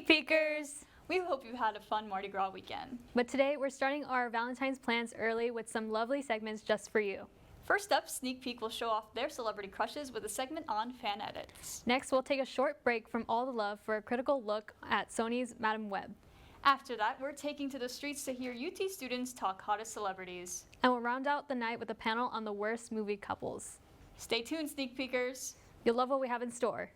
Sneak Peekers! We hope you had a fun Mardi Gras weekend. But today we're starting our Valentine's plans early with some lovely segments just for you. First up, Sneak Peek will show off their celebrity crushes with a segment on fan edits. Next, we'll take a short break from all the love for a critical look at Sony's Madame Web. After that, we're taking to the streets to hear UT students talk hottest celebrities. And we'll round out the night with a panel on the worst movie couples. Stay tuned, Sneak Peekers. You'll love what we have in store.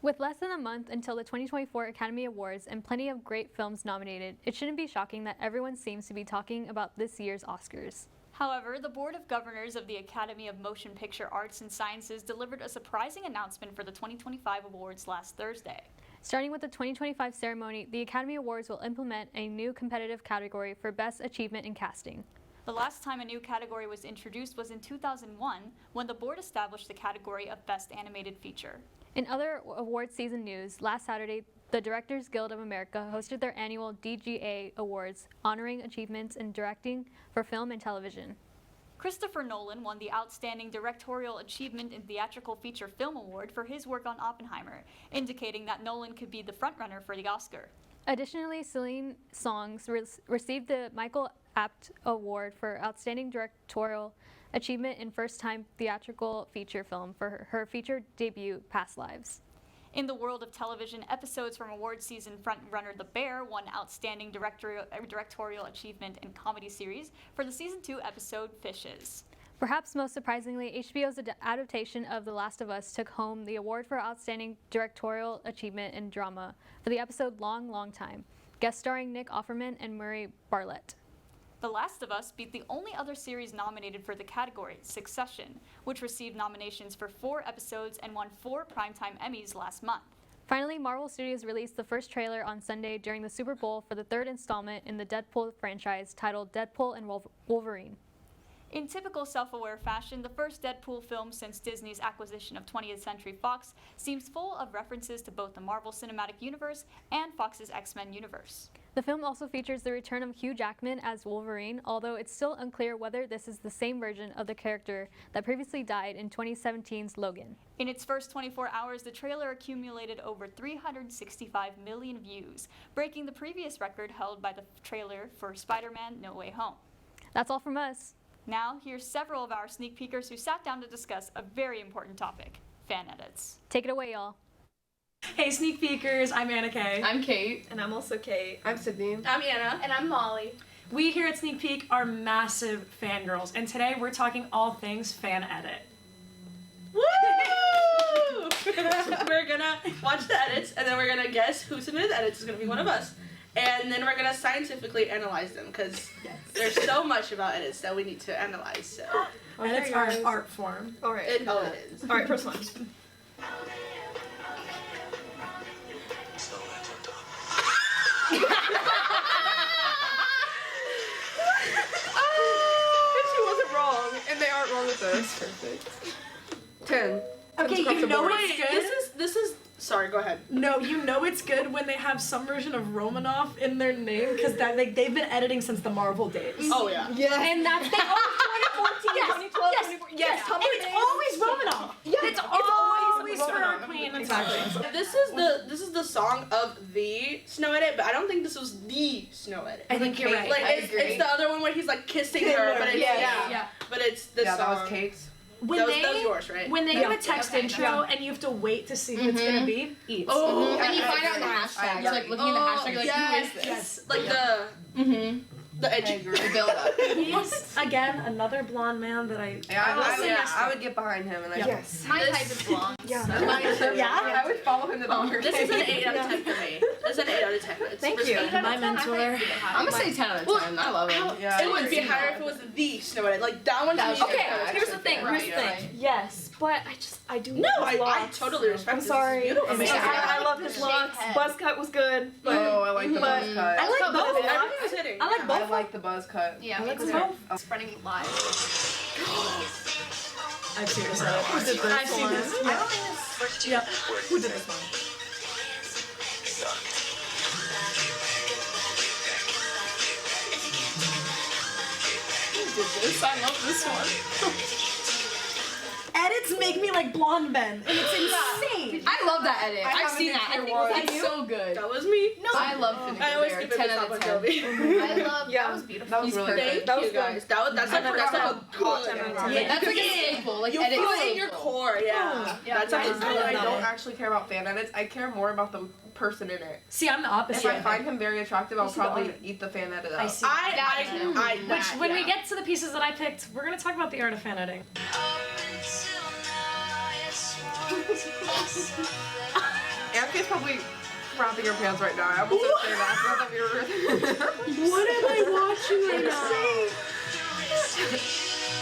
With less than a month until the 2024 Academy Awards and plenty of great films nominated, it shouldn't be shocking that everyone seems to be talking about this year's Oscars. However, the Board of Governors of the Academy of Motion Picture Arts and Sciences delivered a surprising announcement for the 2025 awards last Thursday. Starting with the 2025 ceremony, the Academy Awards will implement a new competitive category for Best Achievement in Casting. The last time a new category was introduced was in 2001, when the board established the category of Best Animated Feature. In other award season news, last Saturday, the Directors Guild of America hosted their annual DGA Awards, honoring achievements in directing for film and television. Christopher Nolan won the Outstanding Directorial Achievement in Theatrical Feature Film Award for his work on Oppenheimer, indicating that Nolan could be the frontrunner for the Oscar. Additionally, Celine Songs received the Michael Apted Award for Outstanding Directorial Achievement in First-Time Theatrical Feature Film for her feature debut, Past Lives. In the world of television, episodes from award season frontrunner The Bear won Outstanding Directorial Achievement in Comedy Series for the Season 2 episode Fishes. Perhaps most surprisingly, HBO's adaptation of The Last of Us took home the award for Outstanding Directorial Achievement in Drama for the episode Long, Long Time, guest starring Nick Offerman and Murray Bartlett. The Last of Us beat the only other series nominated for the category, Succession, which received nominations for 4 episodes and won 4 Primetime Emmys last month. Finally, Marvel Studios released the first trailer on Sunday during the Super Bowl for the third installment in the Deadpool franchise, titled Deadpool and Wolverine. In typical self-aware fashion, the first Deadpool film since Disney's acquisition of 20th Century Fox seems full of references to both the Marvel Cinematic Universe and Fox's X-Men universe. The film also features the return of Hugh Jackman as Wolverine, although it's still unclear whether this is the same version of the character that previously died in 2017's Logan. In its first 24 hours, the trailer accumulated over 365 million views, breaking the previous record held by the trailer for Spider-Man No Way Home. That's all from us. Now, here's several of our sneak peekers who sat down to discuss a very important topic, fan edits. Take it away, y'all. Hey, sneak peekers, I'm Anna Kay. I'm Kate. And I'm also Kate. I'm Sydney. I'm Anna. And I'm Molly. We here at Sneak Peek are massive fangirls, and today we're talking all things fan edit. Woo! We're gonna watch the edits, and then we're gonna guess who submitted the edits is gonna be one of us. And then we're gonna scientifically analyze them, because there's so much about edits that we need to analyze, so. Edits are an art form. Alright. It is. Alright, first one. She wasn't wrong, and they aren't wrong with us. Perfect. 10. Okay, you know it's good. This is. Sorry, go ahead. No, you know it's good when they have some version of Romanoff in their name, because they've been editing since the Marvel days. Oh yeah. Yes. And that's 2014, 2012, 2014. Yes, and it's always Romanoff. Yeah, it's always Romanoff. Queen. Exactly. This is the song of the Snow Edit, but I don't think this was the Snow Edit. I think you're right. Like I it's agree. the other one where he's like kissing her, but it's Yeah. but it's this song. That was Kate's. That was yours, right? When they do a text intro and you have to wait to see who it's gonna be, eats. Oh, And you find out in the hashtag. You're like looking at the hashtag, you're like, who is this? Yes, like the edgy The build up. He's, again, another blonde man that I would get behind him and Yes. My type is blonde. Yeah. I would follow him to the This is an 8 out of 10 for me. This is an 8 out of 10. It's Thank you. My mentor. I'm gonna say 10 out of 10. I love him. Yeah, it would be higher if it was the Snow Edit. Like that one. Okay, here's the thing. Yes, but I do. No, I totally respect. I'm sorry. I love his looks. Buzz cut was good. Oh, I like the buzz cut. I like both. Everything was hitting. I like both like the buzz cut. Yeah, Let's me go. too. Spreading live. I've seen this one. Who did this I've seen one? this. I don't think this. Yep. Who did this one? Who did this? I love this one. Edits make me like Blonde Ben, and it's insane. I love that edit. I I've haven't seen seen that. I Fear think War. that's so good. That was me. No, I love Finnegan I always Bear. keep it 10 at out top of of 10. Joby. I love. Yeah, That was beautiful. that was He's really perfect. good. Thank you guys. That's like I forgot a about good. 10 out of 10. Yeah. That's like a staple. Like You edit feel it in your staple. core, yeah. Yeah, That's yeah. how it's I good. don't actually care about fan edits. I care more about the person in it. See, I'm the If opposite. I find him very attractive, I'll see the probably art. eat the fan edit up. I see. Which, When we get to the pieces that I picked, we're gonna talk about the art of fan editing. Erica's probably crapping her pants right now. I almost didn't say that. I forgot that we were. What am I watching right now?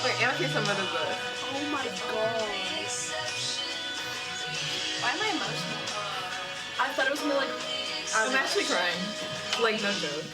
Wait, Erica submitted this. Oh my god. Why am I emotional? I thought it was gonna be like. I'm actually crying. Like, no joke.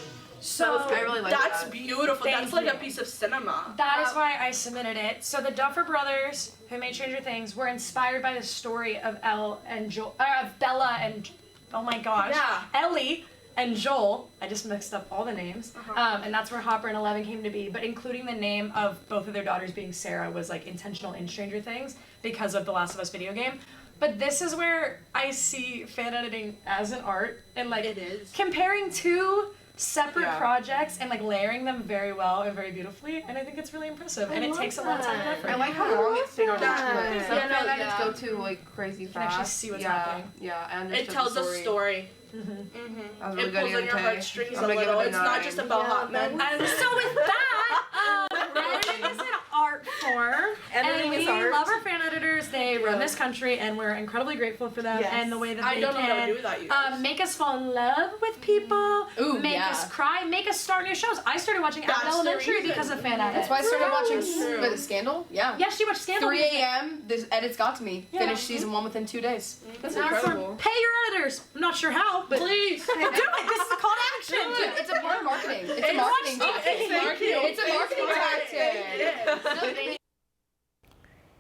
So I really like That's that. beautiful. Thank That's like you. a piece of cinema. that is why I submitted it. So the Duffer Brothers, who made Stranger Things, were inspired by the story of Elle and Joel, of Bella and, oh my gosh, Yeah. Ellie and Joel. I just mixed up all the names, and that's where Hopper and Eleven came to be. But including the name of both of their daughters being Sarah was like intentional in Stranger Things because of the Last of Us video game. But this is where I see fan editing as an art and like It is. comparing two separate Yeah. projects and like layering them very well and very beautifully, and I think it's really impressive. And it love takes a lot of time and that. effort. I like how long it stayed on Yeah. Netflix. Some Yeah, no, fan edits yeah. go too like crazy fast. can actually see what's yeah, happening. Yeah, and It tells a story. That was It really good, pulls on your Ian K. heartstrings I'm a gonna give little. it a It's not 9. just about hot men. And so with that, editing is an art form, Editing and is we art. love our fan editors. They run this country, and we're incredibly grateful for them Yes. and the way that I they don't know how to can do that, you guys. make us fall in love with people, Ooh, make yeah. us cry, make us start new shows. I started watching That's Abbott the Elementary reason. because of fan edits. That's why I started watching True. with Scandal. Yeah. Yeah, she watched Scandal. 3 a.m. This edits got to me. Yeah. Finished season 1 within 2 days. That's Now it's incredible. on Pay your editors. I'm not sure how, but Please. do it. This is a call to action. Dude, it's a part of marketing. It's a Hey, marketing watch tactic. It's a marketing tactic.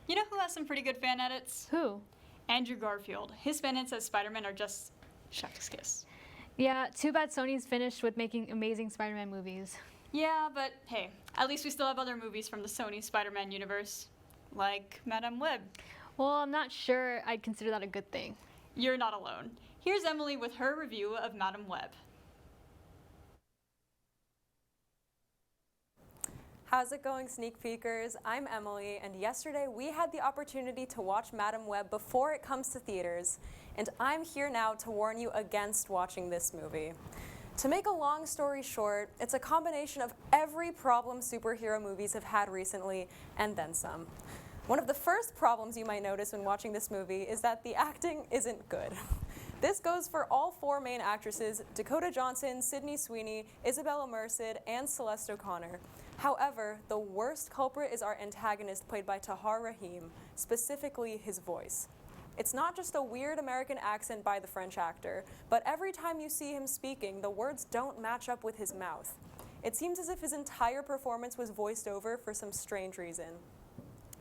You know who has some pretty good fan edits? Who? Andrew Garfield. His fan edits as Spider-Man are just chef's kiss. Yeah, too bad Sony's finished with making amazing Spider-Man movies. Yeah, but hey, at least we still have other movies from the Sony Spider-Man universe, like Madame Web. Well, I'm not sure I'd consider that a good thing. You're not alone. Here's Emily with her review of Madame Web. How's it going, sneak peekers? I'm Emily, and yesterday we had the opportunity to watch Madame Web before it comes to theaters, and I'm here now to warn you against watching this movie. To make a long story short, it's a combination of every problem superhero movies have had recently, and then some. One of the first problems you might notice when watching this movie is that the acting isn't good. This goes for all 4 main actresses, Dakota Johnson, Sydney Sweeney, Isabella Merced, and Celeste O'Connor. However, the worst culprit is our antagonist played by Tahar Rahim, specifically his voice. It's not just a weird American accent by the French actor, but every time you see him speaking, the words don't match up with his mouth. It seems as if his entire performance was voiced over for some strange reason.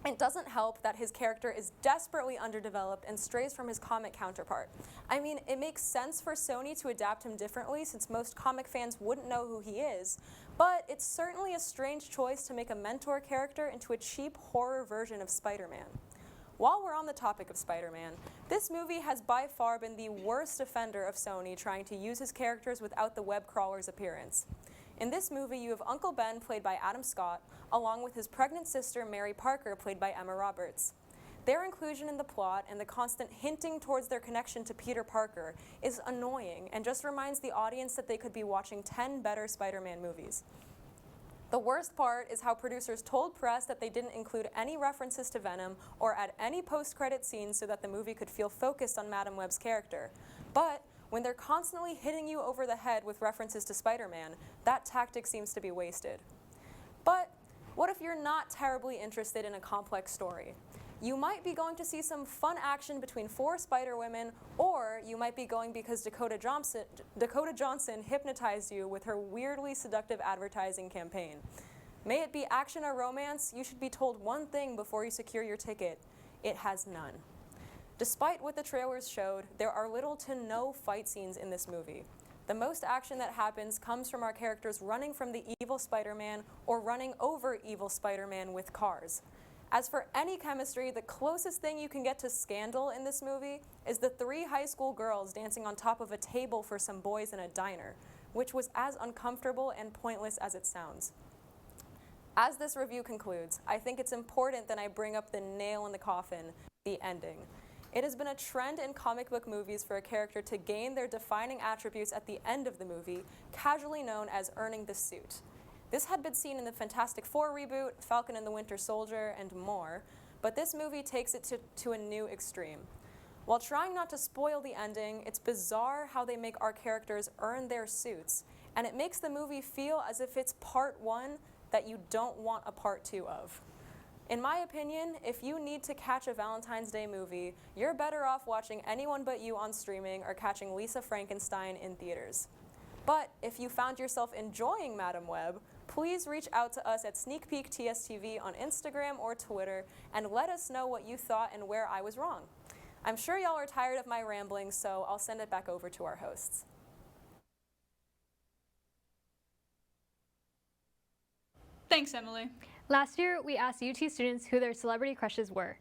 It doesn't help that his character is desperately underdeveloped and strays from his comic counterpart. I mean, it makes sense for Sony to adapt him differently since most comic fans wouldn't know who he is, but it's certainly a strange choice to make a mentor character into a cheap horror version of Spider-Man. While we're on the topic of Spider-Man, this movie has by far been the worst offender of Sony trying to use his characters without the web crawler's appearance. In this movie, you have Uncle Ben, played by Adam Scott, along with his pregnant sister, Mary Parker, played by Emma Roberts. Their inclusion in the plot and the constant hinting towards their connection to Peter Parker is annoying and just reminds the audience that they could be watching 10 better Spider-Man movies. The worst part is how producers told press that they didn't include any references to Venom or add any post-credit scenes so that the movie could feel focused on Madame Web's character. But when they're constantly hitting you over the head with references to Spider-Man, that tactic seems to be wasted. But what if you're not terribly interested in a complex story? You might be going to see some fun action between 4 Spider-Women, or you might be going because Dakota Johnson hypnotized you with her weirdly seductive advertising campaign. May it be action or romance, you should be told one thing before you secure your ticket. It has none. Despite what the trailers showed, there are little to no fight scenes in this movie. The most action that happens comes from our characters running from the evil Spider-Man or running over evil Spider-Man with cars. As for any chemistry, the closest thing you can get to scandal in this movie is the 3 high school girls dancing on top of a table for some boys in a diner, which was as uncomfortable and pointless as it sounds. As this review concludes, I think it's important that I bring up the nail in the coffin, the ending. It has been a trend in comic book movies for a character to gain their defining attributes at the end of the movie, casually known as earning the suit. This had been seen in the Fantastic Four reboot, Falcon and the Winter Soldier, and more, but this movie takes it to a new extreme. While trying not to spoil the ending, it's bizarre how they make our characters earn their suits, and it makes the movie feel as if it's part 1 that you don't want a part 2 of. In my opinion, if you need to catch a Valentine's Day movie, you're better off watching Anyone But You on streaming or catching Lisa Frankenstein in theaters. But if you found yourself enjoying Madam Web, please reach out to us at Sneak Peek TSTV on Instagram or Twitter and let us know what you thought and where I was wrong. I'm sure y'all are tired of my rambling, so I'll send it back over to our hosts. Thanks, Emily. Last year, we asked UT students who their celebrity crushes were.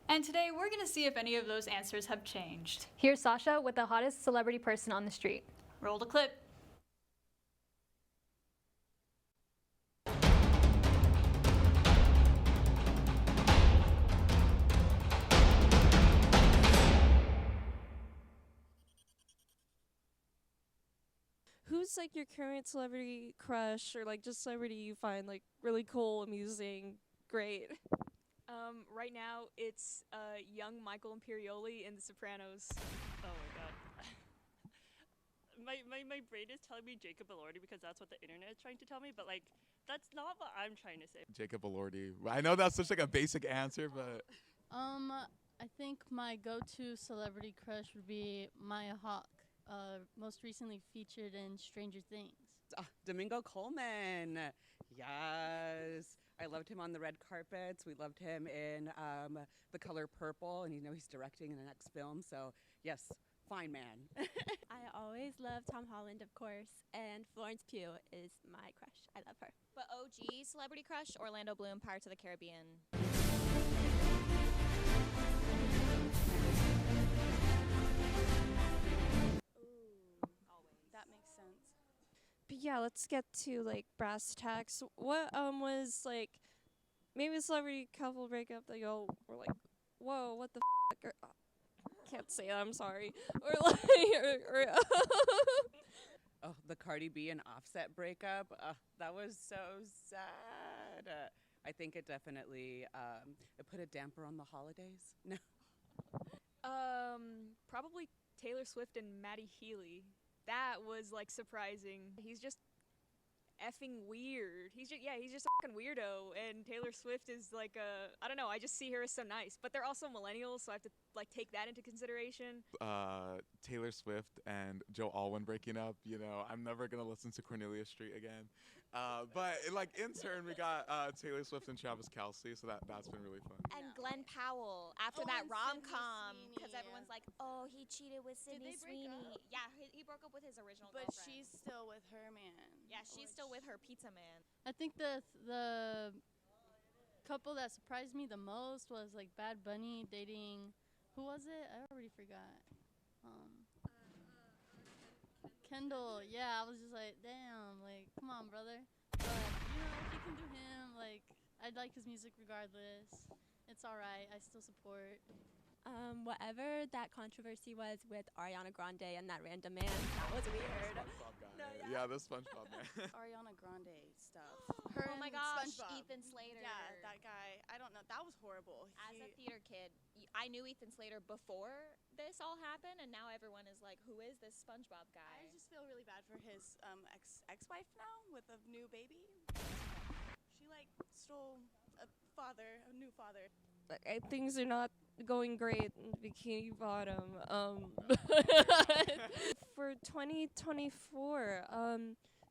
And today we're going to see if any of those answers have changed. Here's Sasha with the hottest celebrity person on the street. Roll the clip. Who's like your current celebrity crush or like just celebrity you find like really cool, amusing, great? Right now it's young Michael Imperioli in The Sopranos. Oh my god. my brain is telling me Jacob Elordi because that's what the internet is trying to tell me, but like that's not what I'm trying to say. Jacob Elordi. I know that's such like a basic answer, but I think my go-to celebrity crush would be Maya Hawke, most recently featured in Stranger Things. Domingo Coleman. Yes. I loved him on the red carpets. We loved him in The Color Purple, and he's directing in the next film. So, yes, fine man. I always love Tom Holland, of course, and Florence Pugh is my crush. I love her. But OG celebrity crush, Orlando Bloom, Pirates of the Caribbean. That makes sense. But yeah, let's get to like brass tacks. What was like maybe a celebrity couple breakup that y'all were like, whoa, what the f***? Or, can't say that, I'm sorry. Or like, Oh, the Cardi B and Offset breakup. That was so sad. I think it definitely it put a damper on the holidays. No. Probably Taylor Swift and Maddie Healy. That was like surprising. He's just effing weird. He's just a fucking weirdo, and Taylor Swift is like I don't know, I just see her as so nice. But they're also millennials, so I have to like take that into consideration. Taylor Swift and Joe Alwyn breaking up, I'm never gonna listen to Cornelia Street again. But like in turn, we got Taylor Swift and Travis Kelce, so that's been really fun. And Glenn Powell after that rom-com, because everyone's like, oh, he cheated with Sydney Sweeney. Yeah, he broke up with his original girlfriend. But she's still with her man. Yeah, she's still with her pizza man. I think the couple that surprised me the most was like Bad Bunny dating, who was it? I already forgot. Kendall. Yeah, I was just like, damn, like, come on, brother. But, if you can do him, like, I like his music regardless. It's alright, I still support. Whatever that controversy was with Ariana Grande and that random man, that was weird. SpongeBob guy. No, yeah, the SpongeBob man. Ariana Grande stuff. Oh my gosh, SpongeBob. Ethan Slater. Yeah, that guy. I don't know. That was horrible. As a theater kid, I knew Ethan Slater before this all happened, and now everyone is like, who is this SpongeBob guy? I just feel really bad for his ex-wife now with a new baby. She like stole a new father. things are not going great in Bikini Bottom. For 2024,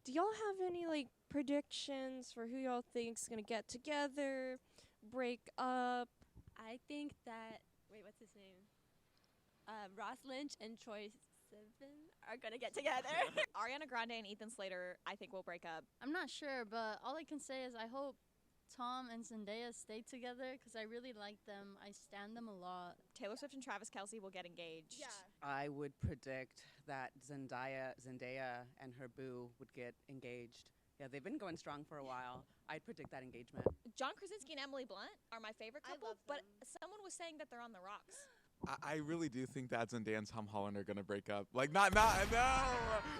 do y'all have any like predictions for who y'all think's gonna get together, break up? I think that what's his name? Ross Lynch and Troy Sivan are gonna get together. Ariana Grande and Ethan Slater, I think, will break up. I'm not sure, but all I can say is I hope Tom and Zendaya stay together because I really like them. I stan them a lot. Taylor Swift and Travis Kelce will get engaged. Yeah. I would predict that Zendaya and her boo would get engaged. Yeah, they've been going strong for a while. I'd predict that engagement. John Krasinski and Emily Blunt are my favorite couple, but someone was saying that they're on the rocks. I really do think that Zendaya and Tom Holland are gonna break up. Like, no.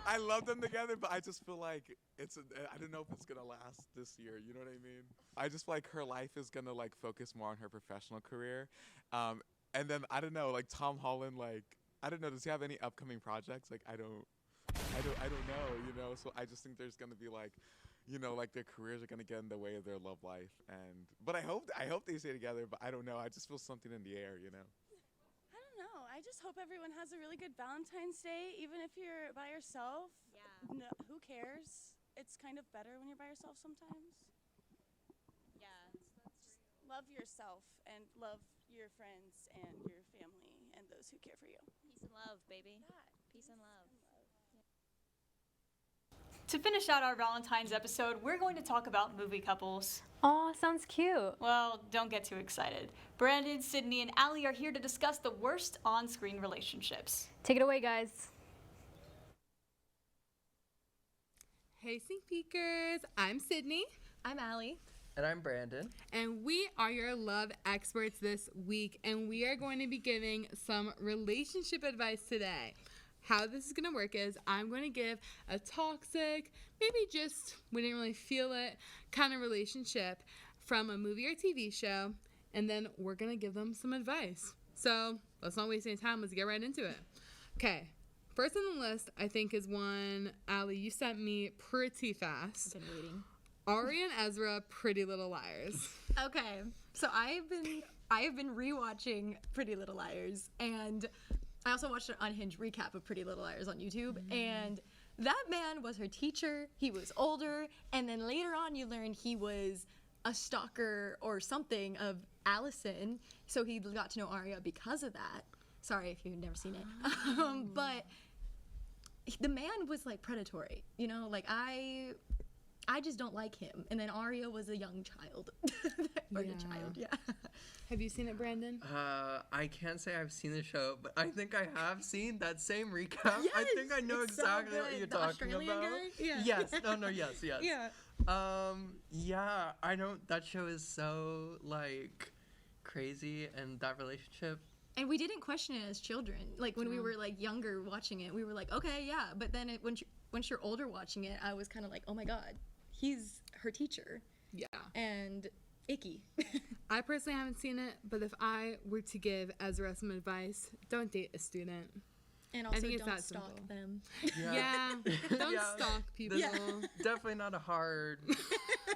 I love them together, but I just feel like I don't know if it's gonna last this year. You know what I mean? I just feel like her life is gonna like focus more on her professional career, and then I don't know. Like Tom Holland, like I don't know. Does he have any upcoming projects? Like I don't know. You know. So I just think there's gonna be like, you know, like their careers are gonna get in the way of their love life. But I hope they stay together. But I don't know. I just feel something in the air. You know. No, I just hope everyone has a really good Valentine's Day, even if you're by yourself. Yeah. No, who cares? It's kind of better when you're by yourself sometimes. Yeah. Just love yourself and love your friends and your family and those who care for you. Peace and love, baby. Peace and love. To finish out our Valentine's episode, we're going to talk about movie couples. Aw, sounds cute. Well, don't get too excited. Brandon, Sydney, and Allie are here to discuss the worst on-screen relationships. Take it away, guys. Hey, Sneak Peekers. I'm Sydney. I'm Allie. And I'm Brandon. And we are your love experts this week, and we are going to be giving some relationship advice today. How this is going to work is I'm going to give a toxic, maybe just we didn't really feel it kind of relationship from a movie or TV show, and then we're going to give them some advice. So let's not waste any time. Let's get right into it. Okay. First on the list, I think, is one, Allie, you sent me pretty fast. I've been waiting. Ari and Ezra, Pretty Little Liars. Okay, so I have been rewatching Pretty Little Liars, and I also watched an unhinged recap of Pretty Little Liars on YouTube, and that man was her teacher. He was older, and then later on you learn he was a stalker or something of Allison, so he got to know Arya because of that. Sorry if you've never seen it. But the man was like predatory, you know, like I just don't like him. And then Arya was a young child. Or the child, yeah. Have you seen it, Brandon? I can't say I've seen the show, but I think I have seen that same recap. Yes, I think I know it's exactly so what good. you're The talking Australian about. guy? Yeah. Yes. No, yes. Yeah. Yeah, I don't, that show is so, like, crazy, and that relationship. And we didn't question it as children. Like, when we were, like, younger watching it, we were like, okay, yeah. But then once you're older watching it, I was kind of like, oh my God, he's her teacher. Yeah. And icky. I personally haven't seen it, but if I were to give Ezra some advice, don't date a student. And I also think it's don't that stalk simple. them. Yeah. Don't Yeah. stalk people. Yeah. Definitely not a hard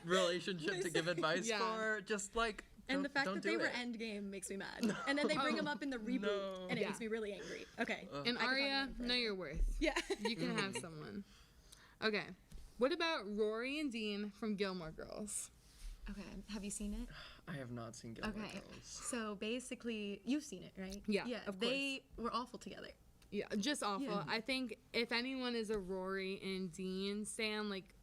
relationship to give advice Yeah. for. Just, like, And the fact don't that do they were it. endgame makes me mad. And then they bring him up in the reboot, No. and it Yeah. makes me really angry. Okay. And I could talk Arya, about it know forever. your worth. Yeah. You can have someone. Okay. What about Rory and Dean from Gilmore Girls? Okay. Have you seen it? I have not seen Gilmore Okay. Girls. So basically, you've seen it, right? Yeah, Yeah. of They were awful together. Yeah, just awful. Yeah. I think if anyone is a Rory and Dean stan, like,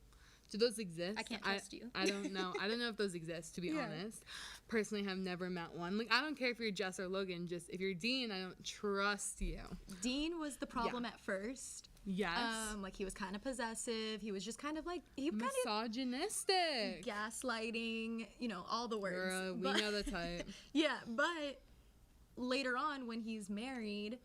do those exist? I can't trust you. I don't know. I don't know if those exist, to be Yeah. honest. Personally, have never met one. Like, I don't care if you're Jess or Logan. Just if you're Dean, I don't trust you. Dean was the problem at first. Yes. Like, he was kind of possessive. He was just kind of like, he kind misogynistic. of gaslighting, you know, all the words. Girl, we But- know the type. Yeah, but later on when he's married,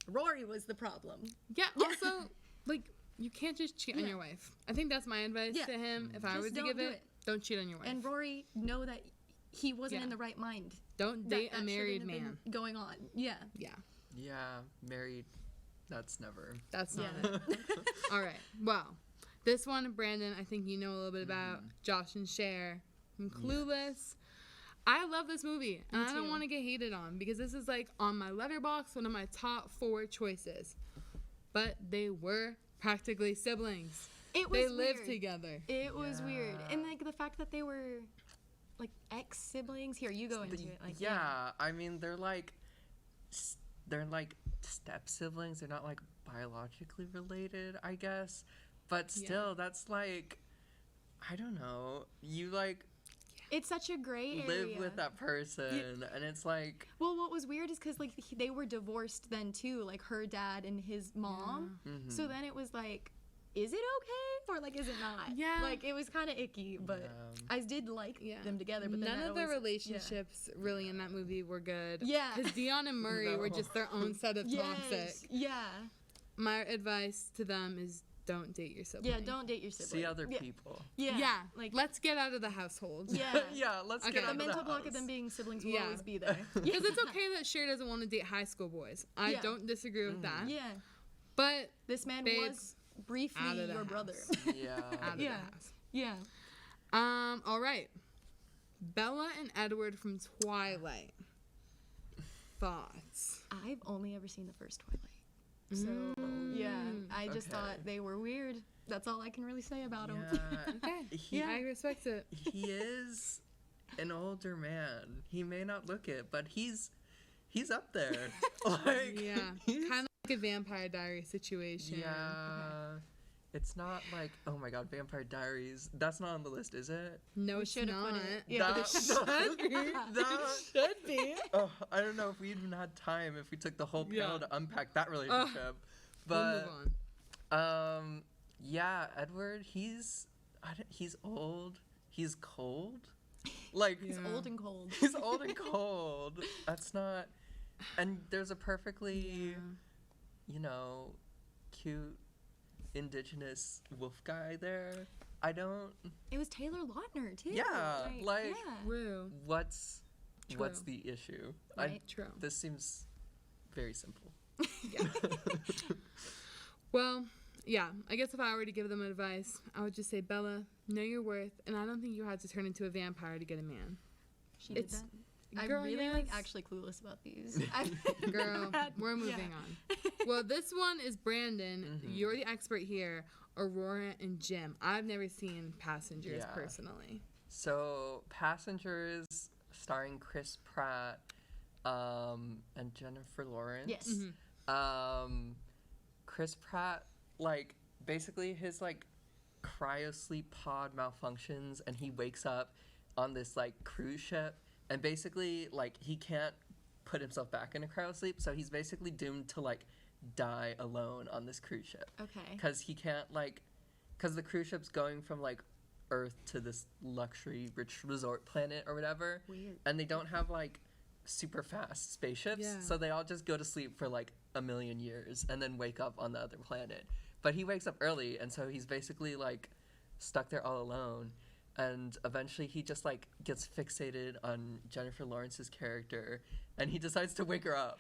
Rory was the problem. Yeah, also, like, you can't just cheat on Yeah. your wife. I think that's my advice Yeah. to him. If I Just were to don't give do it, it. don't cheat on your wife. And Rory, know that he wasn't Yeah. in the right mind. Don't That- date that a married shouldn't have man. been going on. Yeah. Yeah. Yeah, married. That's never. That's not Yeah. it. All right. Well, this one, Brandon, I think you know a little bit about Josh and Cher from Clueless. I love this movie, and Me I don't too. want to get hated on because this is like on my letterbox, one of my top 4 choices. But they were practically siblings. They lived weird. together. It was weird, and like the fact that they were like ex-siblings. Here, you go into it. Like, Yeah, I mean they're like step siblings. They're not like biologically related, I guess. But still, that's like, I don't know. You like it's such a gray area. live with that person, and it's like. Well, what was weird is because like they were divorced then too, like her dad and his mom. Mhm. So then it was like, is it okay or like is it not? Yeah. Like it was kind of icky, but I did like them together. But then none that of the always- relationships really in that movie were good. Yeah. Because Dion and Murray were just their own set of Yes, toxic. Yeah. My advice to them is don't date your sibling. Yeah, don't date your sibling. See other Yeah. people. Yeah. Yeah. Like Let's get out of the household. yeah. Yeah, let's Okay. get The out of mental the block of house. them being siblings will Yeah. always be there. Because it's okay that Cher doesn't want to date high school boys. I Yeah. don't disagree with that. Yeah. But This man babe, was briefly out of the your house. brother. Yeah. out of Yeah. the house. Yeah. All right. Bella and Edward from Twilight. Thoughts? I've only ever seen the first Twilight. So, yeah, I just Okay. thought they were weird. That's all I can really say about them. Yeah. Okay. I respect it. He is an older man. He may not look it, but he's up there. Like Yeah. Kind of like a Vampire Diary situation. yeah. It's not like, oh my god, Vampire Diaries. That's not on the list, is it? No, We it's should've put not. it- yeah, That- should be. that- Should be. Oh, I don't know if we even had time if we took the whole panel Yeah. to unpack that relationship. We'll But move on. yeah, Edward, he's old. He's cold. Like He's old and cold. He's old and cold. That's not. And there's a perfectly, cute indigenous wolf guy there. I don't. It was Taylor Lautner, too. Yeah, like yeah. Woo. what's True. the issue? Right. True. This seems very simple. Well, yeah, I guess if I were to give them advice, I would just say, Bella, know your worth, and I don't think you had to turn into a vampire to get a man. She did It's- that. Girl, I'm really yes. actually clueless about these. Girl, we're moving on. Well, this one is Brandon. You're the expert here. Aurora and Jim. I've never seen Passengers Yeah. personally. So, Passengers, starring Chris Pratt, and Jennifer Lawrence. Yes. Chris Pratt, like, basically his, like, cryosleep pod malfunctions, and he wakes up on this, like, cruise ship, and basically, like, he can't put himself back into cryosleep, so he's basically doomed to, like, die alone on this cruise ship. Okay. Because he can't, like, because the cruise ship's going from, like, Earth to this luxury rich resort planet or whatever. Weird. And they don't have, like, super fast spaceships, Yeah. so they all just go to sleep for, like, a million years and then wake up on the other planet. But he wakes up early, and so he's basically, like, stuck there all alone. And eventually he just, like, gets fixated on Jennifer Lawrence's character, and he decides to wake her up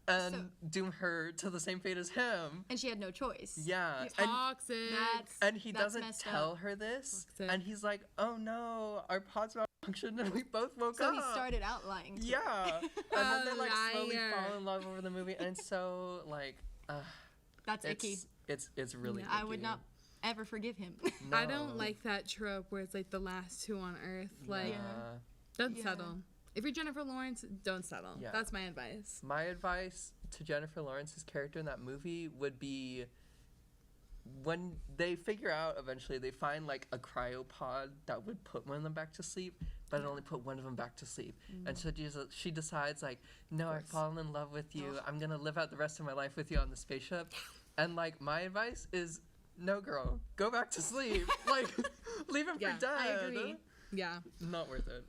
and doom her to the same fate as him. And she had no choice. Yeah. Toxic. And he that's doesn't messed tell up. her this. Toxic. And he's like, oh no, our pods malfunctioned and we both woke So up. he started out lying. To her. Yeah. And then they, like, slowly Liar. fall in love over the movie. And it's so, like, That's icky. It's really I would icky. not ever forgive him. I don't No. like that trope where it's like the last two on Earth. Like, Yeah. don't Yeah. settle. If you're Jennifer Lawrence, don't settle. Yeah. That's my advice. My advice to Jennifer Lawrence's character in that movie would be when they figure out eventually, they find like a cryopod that would put one of them back to sleep, but it only put one of them back to sleep. And so she decides like, no, I've fallen in love with you. I'm gonna live out the rest of my life with you on the spaceship. And like my advice is, no, girl, go back to sleep. Like, leave him Yeah, for dead. I agree. Yeah. Not worth it.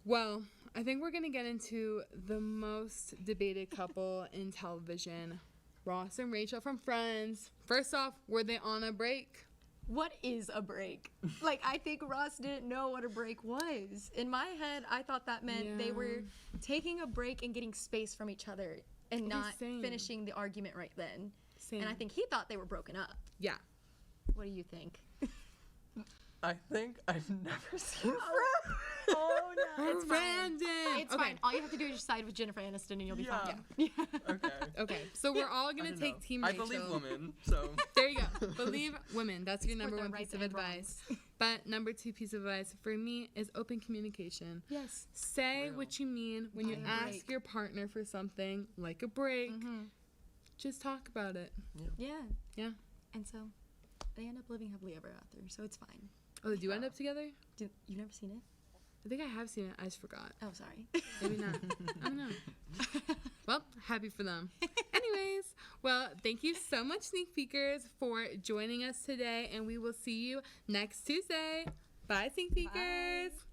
Well, I think we're going to get into the most debated couple in television, Ross and Rachel from Friends. First off, were they on a break? What is a break? Like, I think Ross didn't know what a break was. In my head, I thought that meant they were taking a break and getting space from each other and not same. finishing the argument right then. Same. And I think he thought they were broken up. Yeah. What do you think? I think I've never seen Friends. Oh no, It's random. It's fine. All you have to do is just side with Jennifer Aniston, and you'll be fine. Okay. Okay, so we're all gonna I don't take know. Team I Rachel. believe women, so. There you go. Believe women. That's your number their one rights piece of and advice. But number 2 piece of advice for me is open communication. Yes. Say what you mean when you Buy a ask break. your partner for something like a break. Just talk about it. Yeah. Yeah. And so they end up living happily ever after, so it's fine. Oh, do you end up together? You've never seen it? I think I have seen it. I just forgot. Oh, sorry. Maybe not. I don't know. Well, happy for them. Anyways, well, thank you so much, Sneak Peekers, for joining us today, and we will see you next Tuesday. Bye, Sneak Peekers. Bye.